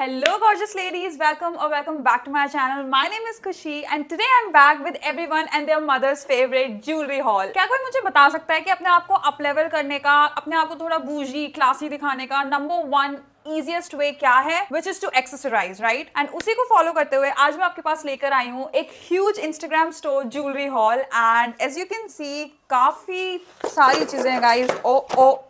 Hello gorgeous ladies, welcome back to my channel. My name is Kushi and today I'm back with everyone and their mother's favorite jewelry haul. क्या कोई मुझे बता सकता है कि अपने आप को अप लेवल करने का, अपने आप को थोड़ा बूजी क्लासी दिखाने का नंबर वन easiest way क्या है, which is to accessorize, right? And उसी को follow करते हुए आज मैं आपके पास लेकर आई हूँ एक huge Instagram store jewelry haul and as you can see काफी सारी चीजें हैं guys.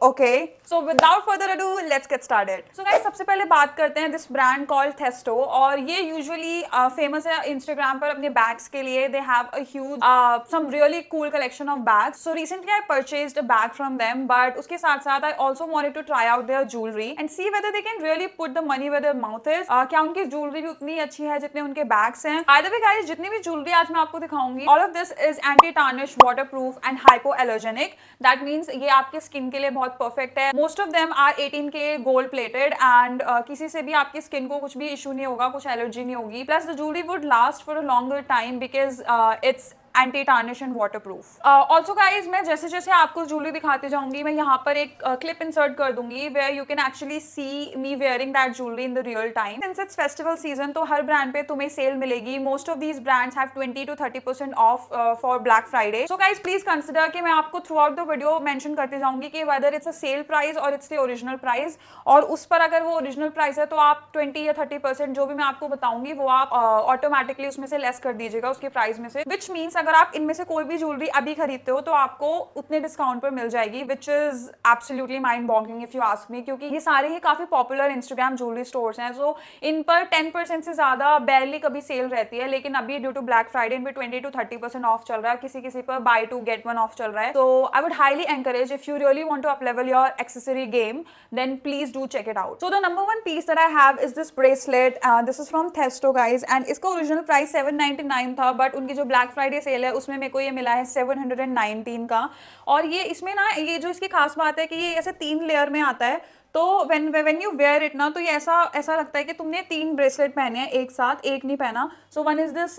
Okay. So without further ado, let's get started. So guys, सबसे पहले बात करते हैं this brand called Thesto और ये usually famous है Instagram पर अपने bags के लिए. They have a huge some really cool collection of bags. So recently I purchased a bag from them, but उसके साथ साथ I also wanted to try out their jewelry and see whether they can really put the money where their mouth is. क्या उनकी jewelry भी उतनी अच्छी है जितने उनके bags हैं. By the way guys, जितनी भी jewelry आज मैं आपको दिखाऊंगी, all of this is anti-tarnish, waterproof and hypoallergenic. That means ये आपके skin के लिए बहुत perfect है. Most of them are 18K gold plated and किसी से भी आपकी skin को कुछ भी issue नहीं होगा, कुछ allergy नहीं होगी. Plus the jewelry would last for a longer time because it's anti tarnish and water proof. Also guys मैं जैसे जैसे आपको ज्वेलरी दिखाती जाऊंगी मैं यहाँ पर एक क्लिप इंसर्ट कर दूंगी where you can actually see me wearing that jewellery in the real time. Since it's festival season तो हर ब्रांड पे तुम्हें सेल मिलेगी. Most of these brands have 20 to 30% off for black Friday. So guys please consider कि मैं आपको throughout the video mention करती जाऊंगी कि whether it's a sale price और इट्स द ओरिजिनल प्राइस, और उस पर अगर वो ओरिजिनल प्राइस है तो आप 20 या 30% जो भी मैं आपको बताऊंगी वो आप ऑटोमेटिकली उसमें से लेस कर दीजिएगा उसके प्राइस में से. विच मीन्स अगर आप इनमें से कोई भी ज्वेलरी अभी खरीदते हो तो आपको उतने डिस्काउंट पर मिल जाएगी, which is absolutely mind boggling if you ask me, क्योंकि ये सारे ही काफी पॉपुलर इंस्टाग्राम ज्वेलरी स्टोर्स हैं. सो इन पर 10% से ज्यादा बैरली कभी सेल रहती है, लेकिन अभी ड्यू टू ब्लैक फ्राइडे इन पे 20 to 30% ऑफ चल रहा है. किसी किसी पर buy two get one off चल रहा है. तो I would highly encourage if you really want to up level your accessory game then please do check it out. So the number one piece that I have is this bracelet. This is from Thesto guys and इसका original price 799 था, but उनकी जो black Friday sale है उसमें मेरे को ये मिला है 719 का. और ये इसमें ना ये जो इसकी खास बात है कि ये ऐसे 3 लेयर में आता है. तो when you wear it ना तो ये ऐसा लगता है कि तुमने 3 ब्रेसलेट पहने हैं एक साथ, एक नहीं पहना. सो वन इज दिस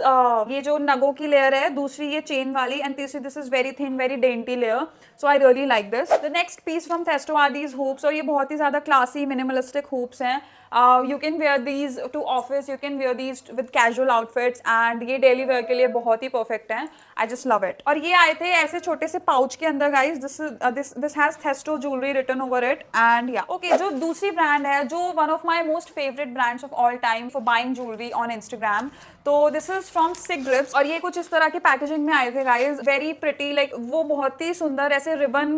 ये जो नगों की लेयर है, दूसरी ये चेन वाली, एंड तीसरी this is very thin very dainty layer. So I really like this. The next piece from Thesto are these hoops, और ये बहुत ही ज्यादा क्लासी मिनिमलिस्टिक हूप्स हैं. You can wear these to office, you can wear these with casual outfits and ये daily wear के लिए बहुत ही परफेक्ट हैं. I just love it. और ये आए थे ऐसे छोटे से पाउच के अंदर guys. this has Thesto jewelry written over it and yeah. Okay, जो दूसरी ब्रांड है, जो one of my most favorite brands of all time for buying jewelry on Instagram, तो दिस इज फ्रॉम Sigrips और ये कुछ इस तरह के पैकेजिंग में आए थे गाइज. वेरी प्रिटी, लाइक वो बहुत ही सुंदर ऐसे रिबन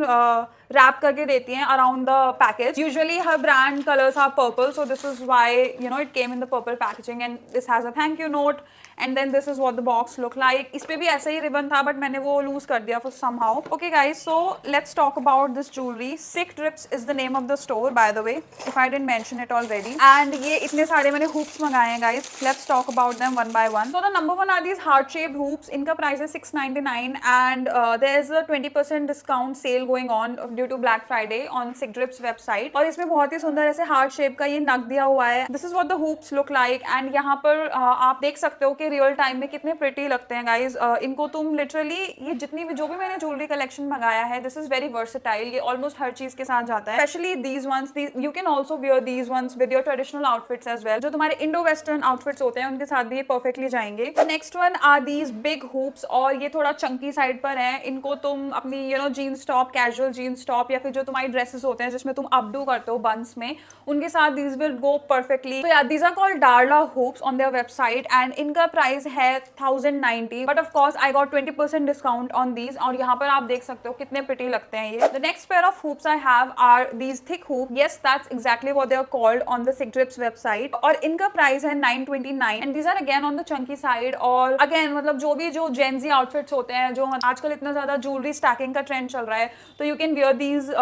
रैप करके देती हैं अराउंड द पैकेज. यूजुअली हर brand colours are purple, so this is why you know it came in the purple packaging and this has a thank you note and then this is what the box look like. इस पे भी ऐसा ही ribbon था but मैंने वो loose कर दिया for somehow. Okay guys, so let's talk about this jewellery. Sigrips is the name of the store by the way if I didn't mention it already. And ये इतने सारे मैंने hoops मंगाए हैं guys. Let's talk about them one by one. So the number one are these heart shaped hoops. इनका price है 699 and there is a 20% discount sale going on due to Black Friday on Sigrips website. और इसमें बहुत ही सुंदर ऐसे heart shape का ये नग दिया हुआ है. This is what the hoops look like and यहाँ पर आप देख सकते हो कि रियल टाइम में कितने प्रिटी लगते हैं गाइज. इनको तुम लिटरली ये जितनी भी जो भी मैंने ज्वेलरी कलेक्शन मंगाया है, दिस इज वेरी वर्सेटाइल. ये ऑलमोस्ट हर चीज के साथ जाता है. Specially these ones, you can also wear these ones with your traditional outfits as well. जो तुम्हारे इंडो वेस्टर्न आउटफिट्स होते हैं उनके साथ भी ये परफेक्टली जाएंगे. Next one are these big hoops और ये थोड़ा चंकी साइड पर है. इनको तुम अपनी you know jeans top, casual jeans top या फिर जो तुम्हारी ड्रेसेस होते हैं जिसमें तुम अपडू करते हो बंस में, उनके साथ दीज विल गो परफेक्टली. तो यार these are called Darla hoops on their website and इनका प्राइस है 1090 but of course I got 20% discount on these. और यहाँ पर आप देख सकते हो कितने प्रिटी लगते हैं ये. The next pair of hoops I have are these thick hoop. Yes, that's exactly what they are called on the Sigrips website. और इनका प्राइस है 929 and these are again on the chunky side. और again मतलब जो भी जो Gen Z outfits होते हैं, जो आजकल इतना ज्यादा ज्वेलरी स्टैकिंग का ट्रेंड चल रहा है, तो you can wear these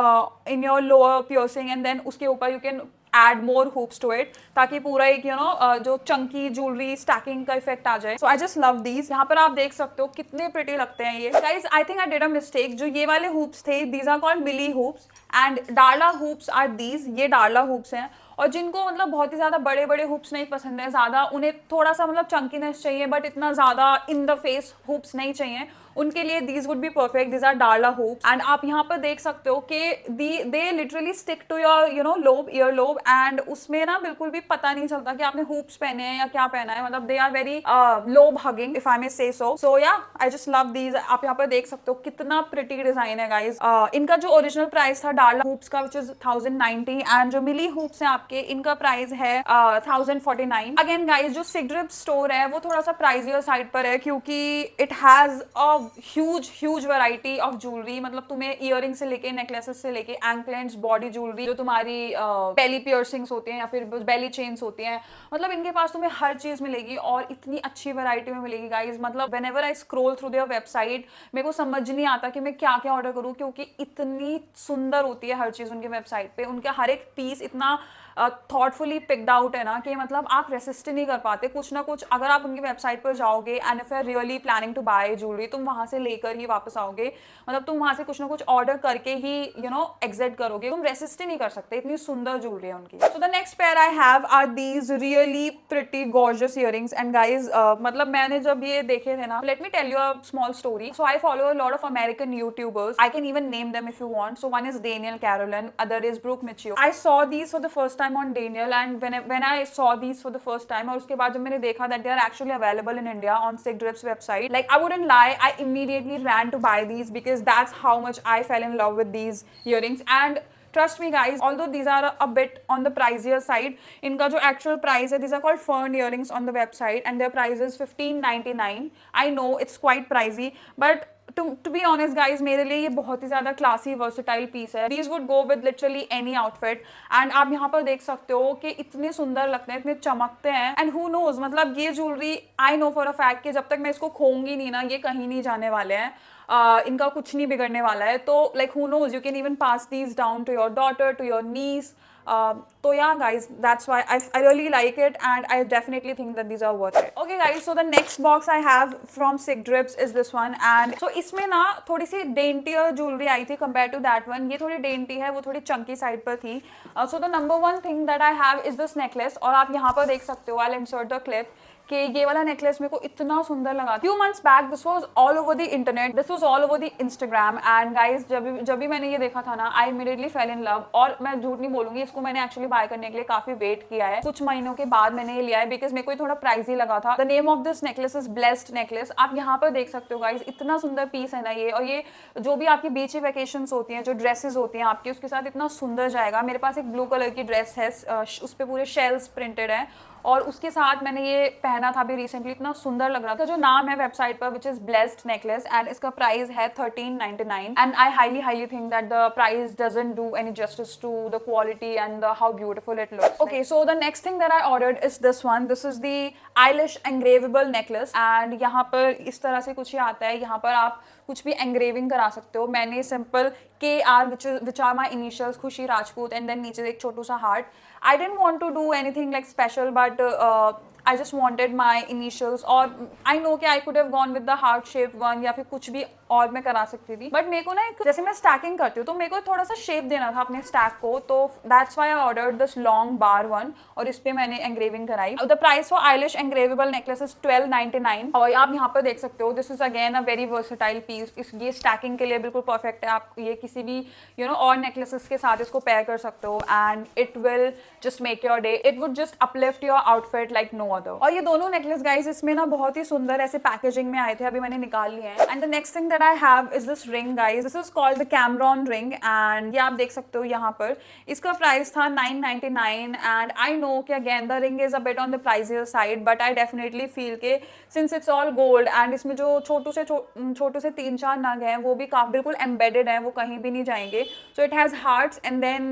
in your lower piercing and then उसके ऊपर you can add more hoops to it ताकि पूरा एक यू नो जो चंकी ज्वेलरी स्टैकिंग का इफेक्ट आ जाए. सो आई जस्ट लव दीज. यहाँ पर आप देख सकते हो कितने प्रिटी लगते हैं ये. Guys I think I did a mistake. जो ये वाले हूप्स थे, these are called Millie hoops and Darla hoops are these, ये डार्ला हुप्स हैं। और जिनको मतलब बहुत ही ज़्यादा बड़े बड़े हुप्स नहीं पसंद है, ज़्यादा उन्हें थोड़ा सा मतलब चंकीनेस चाहिए बट इतना ज़्यादा इन द फेस हुप्स नहीं चाहिए, उनके लिए these would be perfect. These are Darla hoops and आप यहाँ पर देख सकते हो कि they literally stick to your you know lobe, ear lobe, and उसमें ना बिल्कुल भी पता नहीं चलता कि आपने हुप्स पहने हैं या क्या पहना है। मतलब they are very lobe hugging if I may say so या आई जस्ट लव दीज। आप यहाँ पर देख सकते हो कितना प्रिटी डिजाइन है गाइज। इनका जो ओरिजिनल प्राइस था डार्ला हुप्स का विच इज 1090 एंड जो मिली हुप्स है आपके, इनका प्राइस है 1049। अगेन गाइज जो सिगड्रिप स्टोर है वो थोड़ा सा प्राइजियर साइड पर है क्योंकि it has a huge variety of jewellery. मतलब तुम्हें इयररिंग से लेके नेकलेसेस से लेके एंकलेट्स, बॉडी ज्वेलरी, जो तुम्हारी बेली पियर्सिंग्स होती हैं या फिर बेली चेन्स होती हैं, मतलब इनके पास तुम्हें हर चीज मिलेगी और इतनी अच्छी वैरायटी में मिलेगी गाइज। मतलब whenever I scroll through their website मेरे को समझ नहीं आता कि मैं क्या क्या ऑर्डर करूँ, क्योंकि इतनी सुंदर होती है हर चीज उनके वेबसाइट पे। उनका हर एक पीस इतना थॉटफुली पिक्ड आउट है ना कि मतलब आप रेसिस्ट नहीं कर पाते। कुछ ना कुछ अगर आप उनकी वेबसाइट पर जाओगे and if you really planning to buy jewellery, तुम वहां से लेकर ही वापस आओगे। मतलब तुम वहां से कुछ ना कुछ ऑर्डर करके ही एग्जिट करोगे, तुम रेसिस्ट ही नहीं कर सकते, इतनी सुंदर ज्वेलरी है उनकी। So the next pair I have are these really pretty gorgeous earrings and guys मतलब मैंने जब ये देखे थे ना, let me tell you a small story. So I follow a lot of American YouTubers, I can even name them if you want. So one is Daniel Carolan, other is Brooke Mitchell. I saw these for the first time on Daniel, and when I saw these for the first time, और उसके बाद जब मैंने देखा that they are actually available in India on Sigdrip's website, like I wouldn't lie, I immediately ran to buy these because that's how much I fell in love with these earrings. And trust me guys, although these are a bit on the pricier side, इनका जो actual price है, these are called fern earrings on the website and their price is $15.99. I know it's quite pricey, but to be honest guys, मेरे लिए ये बहुत ही ज़्यादा classy versatile piece है। These would go with literally any outfit and आप यहाँ पर देख सकते हो कि इतने सुंदर लगते हैं, इतने चमकते हैं and who knows, मतलब ये jewellery I know for a fact कि जब तक मैं इसको खोऊंगी नहीं ना, ये कहीं नहीं जाने वाले हैं। इनका कुछ नहीं बिगड़ने वाला है। तो like who knows, you can even pass these down to your daughter, to your niece. So yeah guys, that's why I really like it and I definitely think that these are worth it. Okay guys, so the next box I have from Sigdrips is this one and so इसमें ना थोड़ी सी daintier jewelry आई थी compared to that one. ये थोड़ी dainty है, वो थोड़ी chunky side पर थी। So the number one thing that I have is this necklace और आप यहाँ पर देख सकते हो, I'll insert the clip, कि ये वाला नेकलेस मेरे को इतना सुंदर लगा। Few months back this was all over the internet, this was all over the Instagram and guys जब भी मैंने ये देखा था ना, I immediately fail in love. और मैं झूठ नहीं बोलूंगी, इसको मैंने एक्चुअली बाय करने के लिए काफी वेट किया है, कुछ महीनों के बाद मैंने ये लिया है बिकॉज मेरे को ये थोड़ा प्राइसी लगा था। The name of this necklace is blessed necklace. आप यहाँ पर देख सकते हो गाइस, इतना सुंदर पीस है ना ये, और ये जो भी आपकी बीची वेकेशन होती हैं, जो ड्रेसेस होती हैं आपकी, उसके साथ इतना सुंदर जाएगा। मेरे पास एक ब्लू कलर की ड्रेस है, उस पर पूरे शेल्स प्रिंटेड है और उसके साथ मैंने ये पहना था अभी रिसेंटली, इतना सुंदर लग रहा था। जो नाम है वेबसाइट पर which is blessed necklace and इसका प्राइस है $13.99 and I highly think that the price doesn't do any justice to the quality and how beautiful it looks. Okay, so the next thing that I ordered is this one. This is the Aylish engravable necklace and यहाँ पर इस तरह से कुछ ही आता है। यहाँ पर आप कुछ भी एंग्रेविंग करा सकते हो। मैंने simple KR which are my initials, Khushi Rajput, and then नीचे एक छोटू सा heart. I didn't want to do anything like special, but I just wanted my initials, और I know कि I could have gone with the heart shaped one या फिर कुछ भी और मैं करा सकती थी, बट मेरे को ना एक, जैसे मैं स्टैकिंग करती हूँ तो मेरे को थोड़ा सा शेप देना था अपने स्टैक को, तो that's why I ordered this long bar one और इस पे मैंने एंग्रेविंग कराई। The price for Aylish engravable necklace is $12.99 और आप यहाँ पर देख सकते हो, this is again a very versatile piece. ये स्टैकिंग के लिए बिल्कुल परफेक्ट है। आप ये किसी भी और नेकलेसेस के साथ इसको पेयर कर सकते हो and it will just make your day, it would just uplift your outfit like no other. और ये दोनों नेकलेस गाइस इसमें ना बहुत ही सुंदर ऐसे पैकेजिंग में आए थे, अभी मैंने निकाल लिए हैं। And the next thing that I have is this ring guys. This is called the Cameron ring and ये आप देख सकते हो यहाँ पर। इसका प्राइस था $9.99 and I know कि again the ring is a bit on the pricier side, but I definitely feel कि since it's all gold and इसमें जो छोटू से 3-4 नग हैं वो भी काफी बिल्कुल embedded हैं, वो कहीं भी नहीं जाएंगे। So it has hearts and then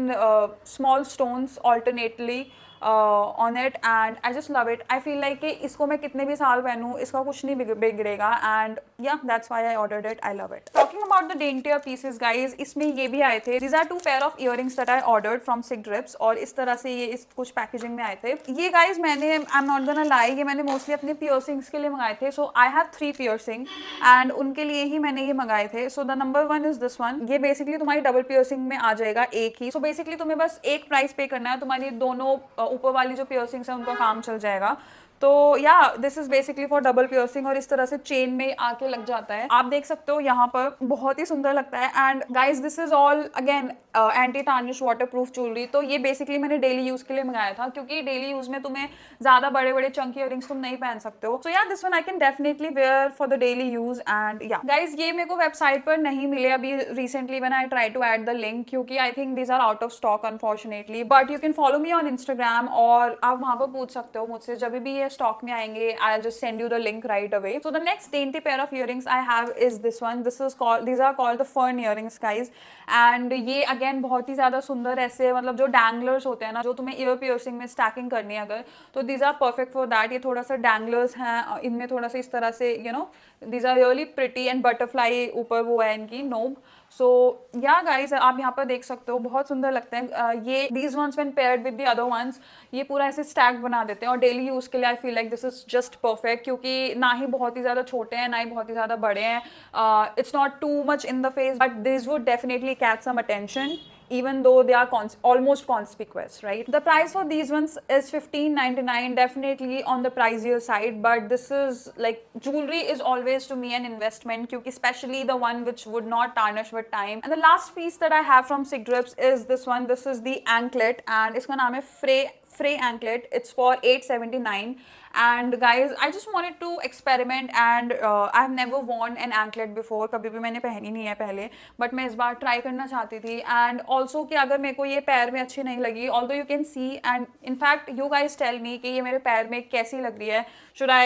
small stones alternately on it and I just love it. I feel like कि इसको मैं कितने भी साल पहनूं इसका कुछ नहीं बिगड़ेगा and yeah, that's why I ordered it. I love it. Talking about the dainty pieces guys, इसमें ये भी आए थे। These are 2 pair of earrings that I ordered from Sigrips, और इस तरह से ये इस कुछ पैकेजिंग में आए थे। ये गाइज मैंने, I am not gonna lie, ये मैंने मोस्टली अपने पियर्सिंग्स के लिए मंगाए थे। सो आई हैव 3 पियर्सिंग एंड उनके लिए ही मैंने ये मंगाए थे। सो the number 1 is this one. ये बेसिकली तुम्हारी डबल पियर्सिंग में आ जाएगा एक ही। सो बेसिकली तुम्हें बस एक प्राइस पे करना है, तुम्हारी दोनों ऊपर वाली जो पियर्सिंग्स है उनका काम चल जाएगा। तो या this is basically for double piercing, और इस तरह से चेन में आके लग जाता है। आप देख सकते हो यहाँ पर, बहुत ही सुंदर लगता है। And guys this is all again anti tarnish water proof jewellery. तो ये बेसिकली मैंने डेली यूज के लिए मंगाया था, क्योंकि डेली यूज में तुम्हें ज्यादा बड़े बड़े चंकी इयरिंग्स तुम नहीं पहन सकते हो। So yeah this one I can definitely wear for the daily use. And yeah guys ये मेरे को वेबसाइट पर नहीं मिले अभी recently when I try to add the link, क्योंकि I think these are out of stock unfortunately. But you can follow me on Instagram, और आप वहां पर पूछ सकते हो मुझसे जब भी ये स्टॉक में आएंगे। I'll just send you the link right away. So the next dainty pair of earrings I have is this one. These are called the fern earrings guys. And ये again बहुत ही ज़्यादा सुंदर, ऐसे मतलब जो danglers होते हैं ना, जो तुम्हें ear piercing में stacking करनी है अगर, तो these are perfect for that. ये थोड़ा सा danglers हैं, इनमें थोड़ा सा इस तरह से you know these are really pretty and butterfly ऊपर वो है इनकी नोब। सो या गाइज आप यहाँ पर देख सकते हो, बहुत सुंदर लगते हैं ये। These ones when paired with the other ones, ये पूरा ऐसे स्टैक बना देते हैं, और डेली यूज के लिए I feel like this is just perfect, क्योंकि ना ही बहुत ही ज्यादा छोटे हैं ना ही बहुत ही ज्यादा बड़े हैं। It's not too much in the face, but this would definitely catch some attention even though they are almost conspicuous, right? The price for these ones is $15.99, definitely on the pricier side, but this is like, jewelry is always to me an investment, क्योंकि especially the one which would not tarnish with time. And the last piece that I have from Sigrips is this one. This is the anklet, and इसका नाम है Frey anklet. It's for $8.79. And guys, I just wanted to experiment, and I've never worn an anklet before. कभी भी मैंने पहनी नहीं है पहले, but मैं इस बार ट्राई करना चाहती थी। And also कि अगर मेरे को ये पैर में अच्छी नहीं लगी, although you can see, and in fact you guys tell me कि ये मेरे पैर में कैसी लग रही है, should I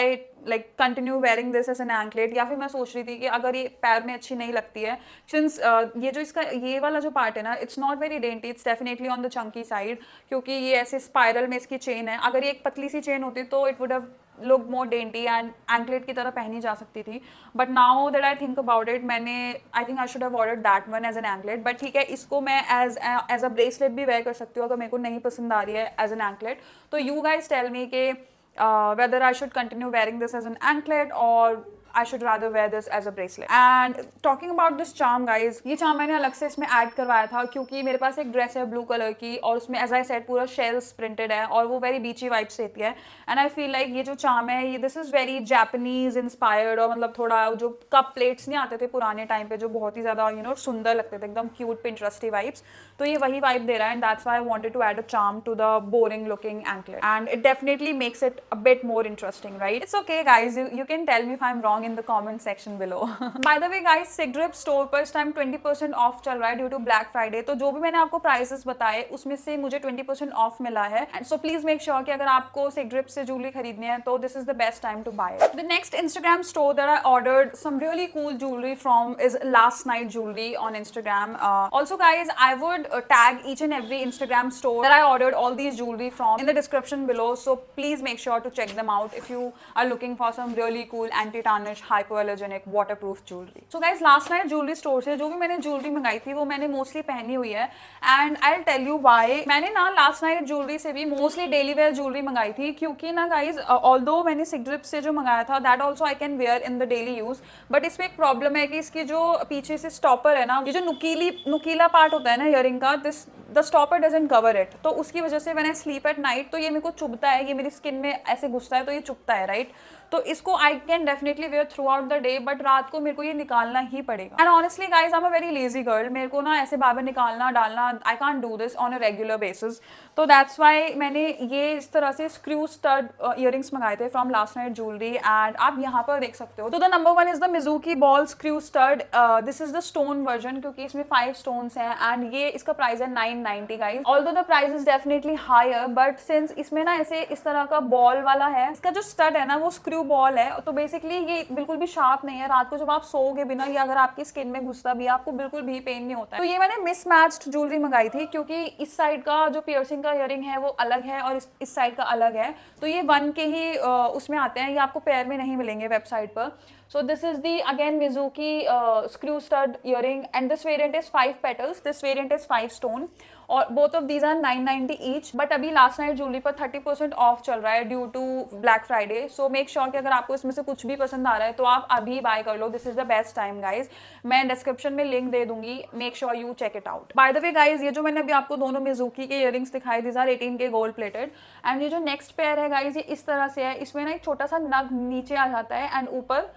like continue wearing this as an anklet, या फिर मैं सोच रही थी कि अगर ये पैर में अच्छी नहीं लगती है, since ये जो इसका ये वाला जो पार्ट है ना, it's not very dainty, it's definitely on the chunky side, क्योंकि ये ऐसे स्पाइरल में इसकी चेन है। अगर ये एक पतली सी चेन होती तो it would have looked more dainty and anklet की तरह पहनी जा सकती थी। But now that I think about it, I think I should have ordered that one as an anklet. But ठीक है, इसको मैं as a bracelet भी wear कर सकती हूँ अगर मेरे को नहीं पसंद आ रही है as an anklet। तो you guys tell me कि whether I should continue wearing this as an anklet or I should rather wear this as a bracelet. And talking about this charm guys, ये charm मैंने अलग से इसमें add करवाया था, क्योंकि मेरे पास एक ड्रेस है ब्लू कलर की, और उसमें as I said पूरा shells printed है, और वो very beachy vibes देती है। And I feel like ये जो charm है, ये this is very Japanese inspired, और मतलब थोड़ा जो कप प्लेट्स नहीं आते थे पुराने टाइम पे जो बहुत ही ज़्यादा सुंदर लगते थे, एकदम क्यूट पिंटरेस्टी वाइब्स, तो ये वही वाइब दे रहा है। And that's why I wanted to add a charm to the boring looking anklet, and it definitely makes it a bit more interesting, right? It's okay guys, you can tell me if I'm wrong in the comment section below. By the way guys, Sigrips store पर इस time 20% of चल रहा है due to black Friday. तो जो भी मैंने आपको प्राइसेस बताए उसमें से मुझे 20% ऑफ मिला है। And so please make sure कि अगर आपको Sigrips से ज्वेलरी खरीदनी है तो this is the best time to buy it. The next Instagram store that I ordered some really cool jewellery from is last night jewellery on Instagram. Also guys, I would tag each and every Instagram store that I ordered all these jewelry from in the description below. So please make sure to check them out if you are looking for some really cool anti-tarnish hypoallergenic waterproof jewelry. So guys, last night jewelry store से जो भी मैंने jewelry मंगाई थी वो मैंने mostly पहनी हुई है, and I'll tell you why. मैंने ना last night jewelry से भी mostly daily wear jewelry मंगाई थी, क्योंकि ना guys, although मैंने Sigrips से जो मंगाया था that also I can wear in the daily use, but इसमें एक problem है कि इसकी जो पीछे से stopper है ना, ये जो नुकीला पार्ट होता है ना ईयरिंग का, the stopper doesn't cover it, तो उसकी वजह से when I sleep at night तो ये मेरे को चुभता है, ये मेरी स्किन में ऐसे घुसता है तो ये चुभता है, राइट? तो इसको आई can definitely where through out the day, but रात को मेरे को ये निकालना ही पड़ेगा। And honestly guys, I am a very lazy girl, मेरे को ना ऐसे बार बार निकालना डालना, I can't do this on a regular basis. तो दैट्स वाई मैंने ये इस तरह से स्क्रू स्टड ईयरिंग्स मंगाए थे from last night jewellery, and आप यहाँ पर देख सकते हो। तो the number 1 is the Mizuki ball screw stud. This is the stone version, क्योंकि इसमें 5 स्टोन्स हैं, एंड ये इसका प्राइस है $990 guys. Although the price is definitely higher, but since इसमें ना ऐसे इस तरह का बॉल वाला है, इसका जो स्टड है ना वो स्क्रू बॉल है, तो बेसिकली ये बिल्कुल भी शार्प नहीं है। रात को जब आप सोओगे भी ना, ये अगर आपकी स्किन में घुसता भी है, आपको बिल्कुल भी पेन नहीं होता है। तो ये मैंने मिसमैच्ड ज्वेलरी मंगाई थी, क्योंकि इस साइड का जो पियर्सिंग का ईयरिंग है वो अलग है और इस साइड का अलग है। तो ये 1 के ही उसमें आते हैं, ये आपको पेयर में नहीं मिलेंगे वेबसाइट पर। So this is the again Mizuki screw stud earring, and this variant is 5 petals. This variant is 5 stone. और both of these are 990 each. But अभी लास्ट नाइट ज्वेलरी पर 30% ऑफ चल रहा है due to black Friday. So make sure कि अगर आपको इसमें से कुछ भी पसंद आ रहा है तो आप अभी बाय कर लो। This is the best time guys. मैं डिस्क्रिप्शन में लिंक दे दूंगी, make sure you check it out. By the way guys, ये जो मैंने अभी आपको दोनों मिजुकी के इयरिंग्स दिखाए, दीज आर 18 के गोल्ड प्लेटेड। एंड ये जो नेक्स्ट पेयर है गाइज, ये इस तरह से है। इसमें ना एक छोटा सा नग नीचे आ जाता है एंड ऊपर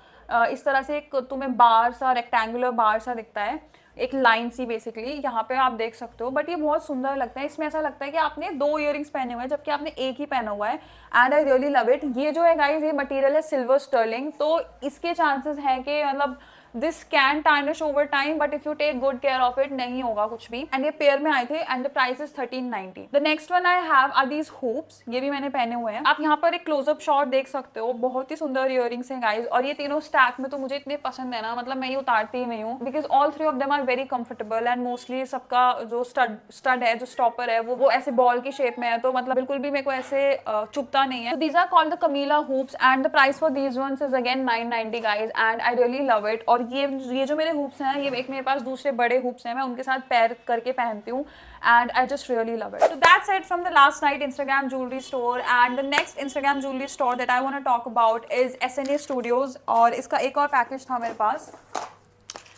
इस तरह से एक तुम्हें बार सा, रेक्टेंगुलर बार सा दिखता है, एक लाइन सी बेसिकली, यहाँ पे आप देख सकते हो। बट ये बहुत सुंदर लगता है। इसमें ऐसा लगता है कि आपने 2 इयरिंग्स पहने हुए हैं जबकि आपने एक ही पहना हुआ है। And I really love it. ये जो है गाइज, ये मटेरियल है सिल्वर स्टर्लिंग, तो इसके चांसेस हैं कि मतलब this can tarnish over time, but if you take good care of it नहीं होगा कुछ भी। एंड ये पेयर में आए थे and the price is 1390। The next one I have are these hoops. ये भी मैंने पहने हुए हैं। आप यहाँ पर एक क्लोजअप शॉट देख सकते हो। बहुत ही सुंदर इयरिंग्स हैं गाइज, और ये तीनों स्टैक में तो मुझे इतने पसंद है ना, मतलब मैं ये उतारती ही नहीं हूँ, because all 3 of them are very comfortable. And mostly सबका जो स्टड है, जो स्टॉपर है, वो ऐसे बॉल की शेप में है, तो मतलब बिल्कुल भी मेरे को ऐसे चुभता नहीं है। These are called the Camila hoops and the price for these ones is again 990 guys, and I really love it. और ये जो मेरे हूप्स हैं, ये एक मेरे पास दूसरे बड़े हूप्स हैं, मैं उनके साथ पेयर करके पहनती हूँ and I just really love it. So that's it from the last night Instagram jewelry store, and the next Instagram jewelry store that I want to talk about is SNA Studios, और इसका एक और package था मेरे पास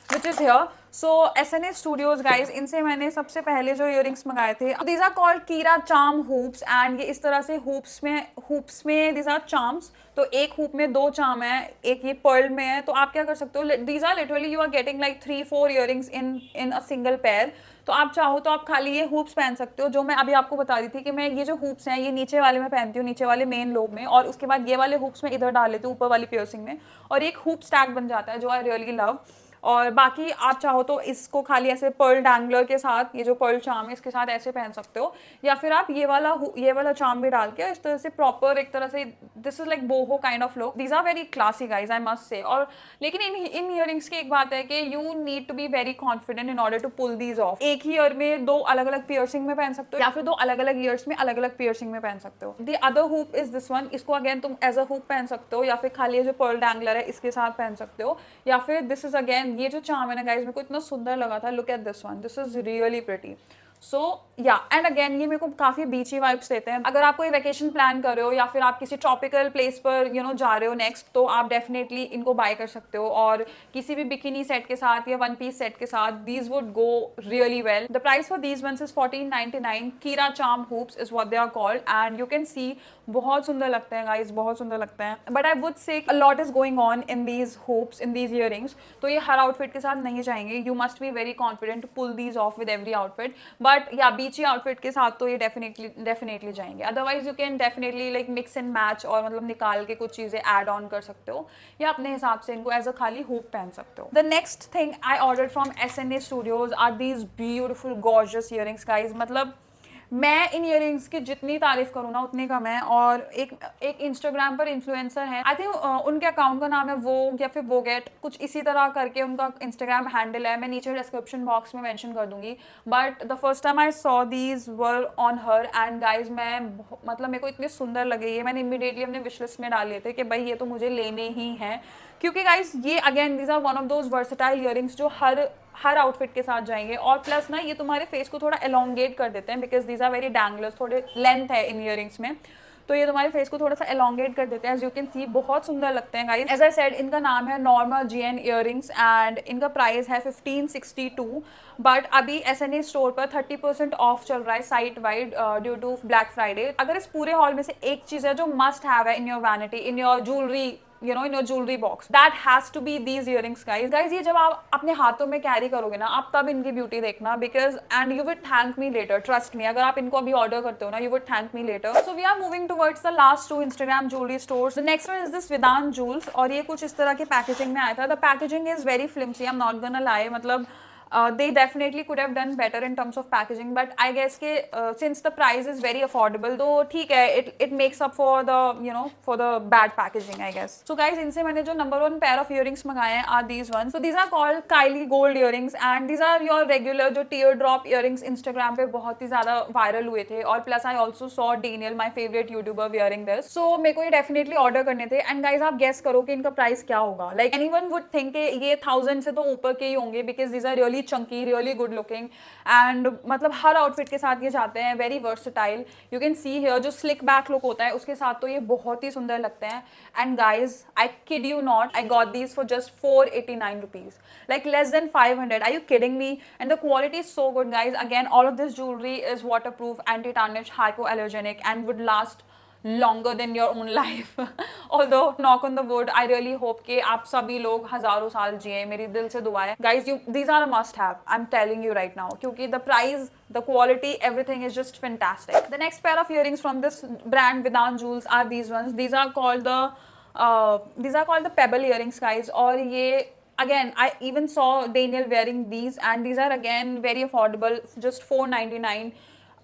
which is here. So SNA Studios guys, इनसे मैंने सबसे पहले जो इयरिंग्स मंगाए थे, these are called Kira charm hoops, and ये इस तरह से hoops में these are charms। तो एक hoop में 2 charm है, एक ये pearl में है। तो आप क्या कर सकते हो, these are literally you are getting like 3-4 earrings in a single pair। तो आप चाहो तो आप खाली ये hoops पहन सकते हो, जो मैं अभी आपको बता रही थी कि मैं ये जो hoops हैं ये नीचे वाले में पहनती हूँ, नीचे वाले मेन लोब में, और उसके बाद ये वाले hoops में इधर डाल लेती हूँ ऊपर वाली पियर्सिंग में, और एक hoop stack बन जाता है जो आई रियली लव। और बाकी आप चाहो तो इसको खाली ऐसे पर्ल डैंगलर के साथ, ये जो पर्ल चार्म है इसके साथ ऐसे पहन सकते हो, या फिर आप ये वाला चार्म भी डाल के इस तरह से प्रॉपर एक तरह से, this is like boho kind of look. These are very classy guys, I must say. और लेकिन इन इयरिंग्स की एक बात है कि you need to be very confident in order to pull these off. एक ही ईयर में 2 अलग अलग पियर्सिंग में पहन सकते हो, या फिर 2 अलग अलग ईयर्स में अलग अलग पियर्सिंग में पहन सकते हो। The other hoop is this one. इसको अगेन तुम एज अ हुप पहन सकते हो, या फिर खाली जो पर्ल डैंगलर है इसके साथ पहन सकते हो, या फिर दिस इज अगेन ये जो चार्म है ना गाइस, मेरे को इतना सुंदर लगा था। Look at this one, this is really pretty. So yeah and again ये मेरे को काफ़ी बीची वाइब्स देते हैं। अगर आप कोई वेकेशन प्लान कर रहे हो या फिर आप किसी ट्रॉपिकल प्लेस पर जा रहे हो नेक्स्ट, तो आप डेफिनेटली इनको बाय कर सकते हो, और किसी भी बिकिनी सेट के साथ या 1 पीस सेट के साथ these would go really well. The price for these ones is 1499। Kira charm hoops is what they are called, and you can see बहुत सुंदर लगते हैं गाइज, बहुत सुंदर लगते हैं। But I would say a lot is going on in these hoops, in these earrings, तो ये हर आउटफिट के साथ नहीं जाएंगे। You must be very confident to pull these off with every outfit, but या बीची आउटफिट के साथ तो ये डेफिनेटली जाएंगे। Otherwise you can definitely like mix and match, और मतलब निकाल के कुछ चीज़ें ऐड ऑन कर सकते हो, या अपने हिसाब से इनको एज अ खाली हुप पहन सकते हो। The next thing I order from SNA Studios are these beautiful gorgeous earrings guys. मतलब मैं इन इयरिंग्स की जितनी तारीफ करूँ ना उतनी कम है। और एक इंस्टाग्राम पर इन्फ्लुएंसर है, आई थिंक उनके अकाउंट का नाम है वोग या फिर वोगेट, कुछ इसी तरह करके उनका इंस्टाग्राम हैंडल है, मैं नीचे डिस्क्रिप्शन बॉक्स में मेंशन कर दूंगी। But the first time I saw these were on her, and guys मैं मतलब मेरे को इतने सुंदर लगे ये, मैंने इमीडिएटली अपने विश लिस्ट में डाल लिए थे कि भाई ये तो मुझे लेने ही हैं, क्योंकि गाइज ये again these are one of those versatile earrings जो हर आउटफिट के साथ जाएंगे। और प्लस ना ये तुम्हारे फेस को थोड़ा एलोंगेट कर देते हैं, because these are very danglers, थोड़े लेंथ है इन इयरिंग्स में, तो ये तुम्हारे फेस को थोड़ा सा एलोंगेट कर देते हैं। एज यू कैन सी बहुत सुंदर लगते हैं गाइस। एज आई सेड, इनका नाम है नॉर्मा GN इयरिंग्स, एंड इनका प्राइस है 1562। बट अभी SNA स्टोर पर 30% ऑफ चल रहा है site wide due to black Friday. अगर इस पूरे हॉल में से एक चीज़ है जो मस्ट हैव है in your vanity, in your jewellery, in your jewelry box, that has to be these earrings guys। ये जब आप अपने हाथों में कैरी करोगे ना, आप तब इनकी ब्यूटी देखना, because and you will thank me later, trust me। अगर आप इनको अभी ऑर्डर करते हो ना, you will thank me later। So we are moving towards the last 2 Instagram jewelry stores। The next one is this Vedant Jewels, और ये कुछ इस तरह के पैकेजिंग में आया था। The packaging is very flimsy, I'm not gonna lie। मतलब they definitely could have done better in terms of packaging, but I guess कि since the price is very affordable, तो ठीक है, it makes up for the for the bad packaging, I guess. So guys, इनसे मैंने जो number 1 pair of earrings मंगाए हैं are these ones. So these are called Kylie gold earrings and these are your regular जो teardrop earrings Instagram पे बहुत ही ज़्यादा viral हुए थे, और plus I also saw Daniel, my favorite YouTuber, wearing this. So मेरे को ये definitely order करने थे, and guys आप guess करो कि इनका price क्या होगा. Like anyone would think कि ये 1000 से तो ऊपर के ही होंगे because these are really chunky, really good looking, and मतलब हर outfit के साथ ये जाते हैं, very versatile. You can see here जो slick back look होता है उसके साथ तो ये बहुत ही सुंदर लगते हैं. And guys, I kid you not, I got these for just 489 rupees, like less than 500. Are you kidding me? And the quality is so good, guys. Again, all of this jewelry is waterproof, anti-tarnish, hypoallergenic, and would last longer than your own life. Although knock on the wood, I really hope कि आप सभी लोग हजारों साल जिए, मेरी दिल से दुआ है. Guys, these are a must have, I'm telling you right now, क्योंकि the price, the quality, everything is just fantastic. The next pair of earrings from this brand Vedant Jewels are these ones. These are called the Pebble earrings, guys. और ये again, I even saw Daniel wearing these, and these are again very affordable, just 499.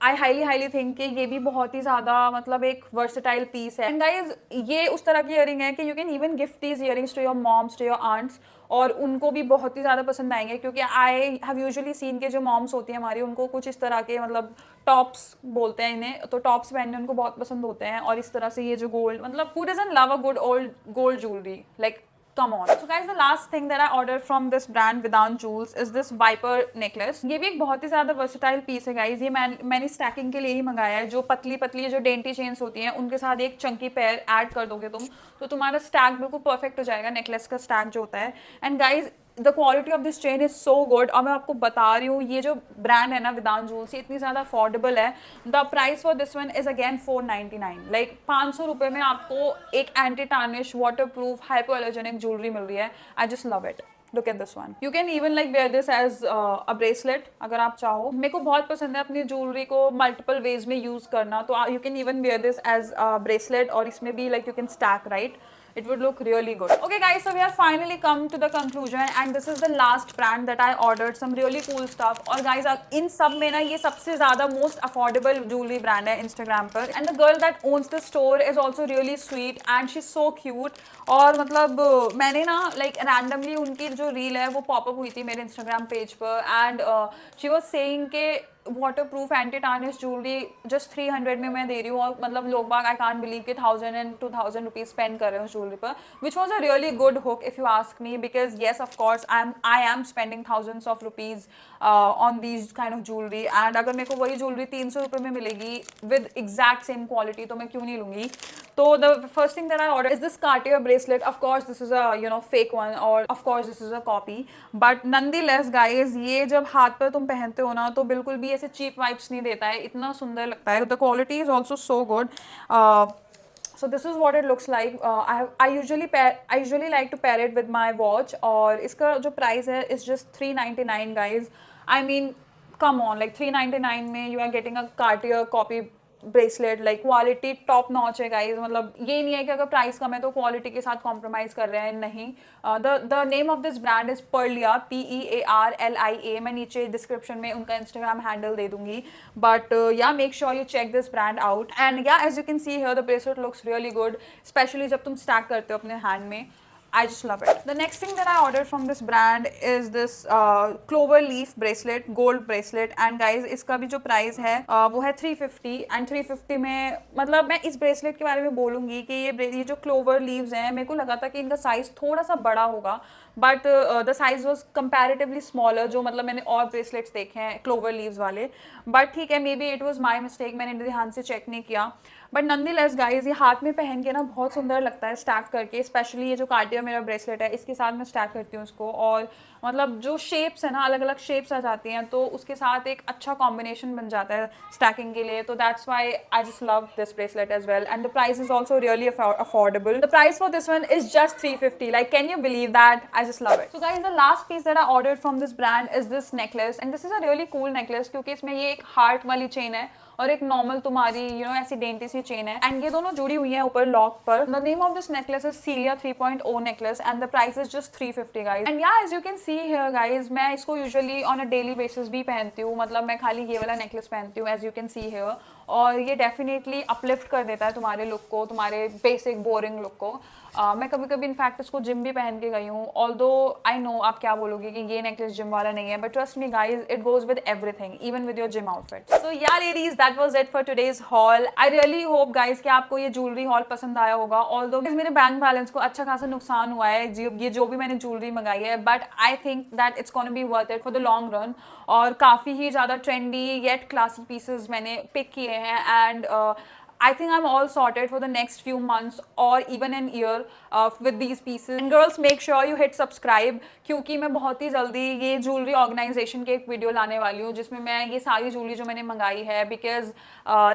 I highly think कि ये भी बहुत ही ज़्यादा मतलब एक वर्सेटाइल पीस है. एंड गाइज, ये उस तरह की ईयरिंग है कि you can even gift these earrings to your moms, to your aunts, और उनको भी बहुत ही ज़्यादा पसंद आएंगे, क्योंकि आई हैव यूजुअली सीन के जो मॉम्स होती हैं हमारी, उनको कुछ इस तरह के मतलब टॉप्स बोलते हैं इन्हें, तो टॉप्स पहनने उनको बहुत पसंद होते हैं, और इस तरह से ये जो गोल्ड, मतलब who doesn't love a good old gold jewellery, like come on. So guys, the last thing that I ordered from this brand Vedant Jewels is this Viper necklace. ये भी एक बहुत ही ज़्यादा versatile piece है guys. ये मैंने stacking के लिए ही मंगाया है. जो पतली पतली जो dainty chains होती हैं उनके साथ एक chunky pair add कर दोगे तुम, तो तुम्हारा stack बिल्कुल perfect हो जाएगा, necklace का stack जो होता है. And guys, the quality of this chain is so good, और मैं आपको बता रही हूँ ये जो ब्रांड है ना वेदांत जूल्स, ये इतनी ज़्यादा अफोर्डेबल है. The price for this one is again 499, like 500 रुपये में आपको एक anti tarnish waterproof hypoallergenic jewellery मिल रही है. I just love it. Look at this one. You can even like wear this as a bracelet अगर आप चाहो. मेरे को बहुत पसंद है अपनी ज्वेलरी को multiple ways में use करना, तो you can even wear this as a bracelet, और इसमें भी like you can stack, right? It would look really good. Okay guys, so we have finally come to the conclusion, and this is the last brand that I ordered. Some really cool stuff. और guys, इन सब में ना ये सबसे ज़्यादा most affordable jewelry brand है Instagram पर. And the girl that owns the store is also really sweet and she's so cute. और मतलब मैंने ना like randomly उनकी जो reel है वो pop up हुई थी मेरे Instagram page पर, and she was saying के water proof anti tarnish jewellery just 300 में मैं दे रही हूँ, और मतलब लोग बाग आई कांट बिलीव कि 1000 and 2000 रुपीज स्पेंड कर रहे हो ज्वेलरी पर, which was a really good hook if you ask me, because yes of course I am spending thousands of rupees on these kind of jewellery, and अगर मेरे को वही jewellery 300 रुपये में मिलेगी विद एग्जैक्ट सेम क्वालिटी तो मैं क्यों नहीं लूँगी. तो the first thing that I order is this Cartier bracelet. Of course this is a fake one, or of course this is a copy, but nonetheless guys, ये जब हाथ पर तुम पहनते हो ना तो बिल्कुल भी ऐसे cheap vibes नहीं देता है, इतना सुंदर लगता है. The quality is also so good. So this is what it looks like. I usually like to pair it with my watch, और इसका जो price है is just 399 guys. I mean come on, like 399 में you are getting a Cartier copy bracelet, like quality top notch है guys. मतलब ये नहीं है कि अगर प्राइस कम है तो क्वालिटी के साथ कॉम्प्रोमाइज कर रहे हैं, नहीं. The name of this brand is Perlia, PEARLIA. मैं नीचे डिस्क्रिप्शन में उनका इंस्टाग्राम हैंडल दे दूंगी, but yeah make sure you check this brand out. And yeah as you can see here the bracelet looks really good, specially जब तुम stack करते हो अपने हैंड में. I just love it. The next thing that I ordered from this brand is this clover leaf bracelet, gold bracelet, and guys इसका भी जो price है वो है 350, and 350 में मतलब मैं इस ब्रेसलेट के बारे में बोलूँगी कि ये जो क्लोवर लीव्स हैं, मेरे को लगा था कि इनका साइज़ थोड़ा सा बड़ा होगा, but the size was comparatively smaller, जो मतलब मैंने और ब्रेसलेट्स देखे हैं क्लोवर लीव्स वाले. बट ठीक है, may be it was my mistake, मैंने ध्यान से चेक नहीं किया. बट नॉनदलेस गाइज, ये हाथ में पहन के ना बहुत सुंदर लगता है स्टैक करके, स्पेशली ये जो Cartier मेरा ब्रेसलेट है इसके साथ मैं स्टैक करती हूँ उसको, और मतलब जो शेप्स है ना, अलग अलग शेप्स आ जाती हैं, तो उसके साथ एक अच्छा कॉम्बिनेशन बन जाता है स्टैकिंग के लिए. तो that's why I just love this bracelet as well, and the price is also really affordable. The price for this one is just 350. Like can you believe that? I just love it. So guys, the last piece that I ordered from this brand is this necklace, and this is a really cool necklace, क्योंकि इसमें ये एक heart वाली chain है और एक normal तुम्हारी ऐसी डेंटी सी चेन है, एंड ये दोनों जुड़ी हुई है ऊपर लॉक पर। The name of this necklace is Celia 3.0 necklace and the price is just 350 guys. And yeah as you can see here guys, मैं इसको usually on a daily basis भी पहनती हूँ, मतलब मैं खाली ये वाला नेकलेस पहनती हूँ as you can see here, और ये डेफिनेटली अपलिफ्ट कर देता है तुम्हारे लुक को, तुम्हारे बेसिक बोरिंग लुक को। मैं कभी कभी इनफैक्ट इसको जिम भी पहन के गई हूँ, ऑल्दो आई नो आप क्या बोलोगे कि ये नेकलेस जिम वाला नहीं है, but trust me guys, it goes with everything, even with your gym outfit. So yeah ladies, that was it for today's haul. I really hope guys कि आपको ये ज्वेलरी हॉल पसंद आया होगा, ऑल्दो मेरे बैंक बैलेंस को अच्छा खासा नुकसान हुआ है ये जो भी मैंने ज्वेलरी मंगाई है, but I think that it's gonna be worth it for the long run. और काफ़ी ही ज़्यादा ट्रेंडी येट क्लासी पीसेज मैंने पिक किए हैं, and I think I'm all sorted for the next few months or even an year with these pieces. And girls, make sure you hit subscribe, क्योंकि मैं बहुत ही जल्दी ये ज्वेलरी ऑर्गेनाइजेशन के एक वीडियो लाने वाली हूँ जिसमें मैं ये सारी ज्वेलरी जो मैंने मंगाई है, because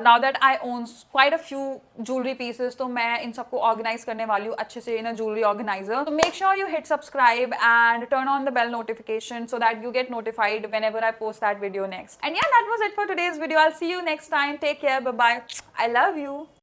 now that I own quite a few jewellery pieces, तो मैं इन सबको ऑर्गेनाइज करने वाली हूँ अच्छे से इन अ ज्वेलरी ऑर्गेनाइजर। तो make sure you hit subscribe and turn on the bell notification so that you get notified whenever I post that video next. And yeah, that was it for today's video. I'll see you next time. Take care. Bye bye. I love you.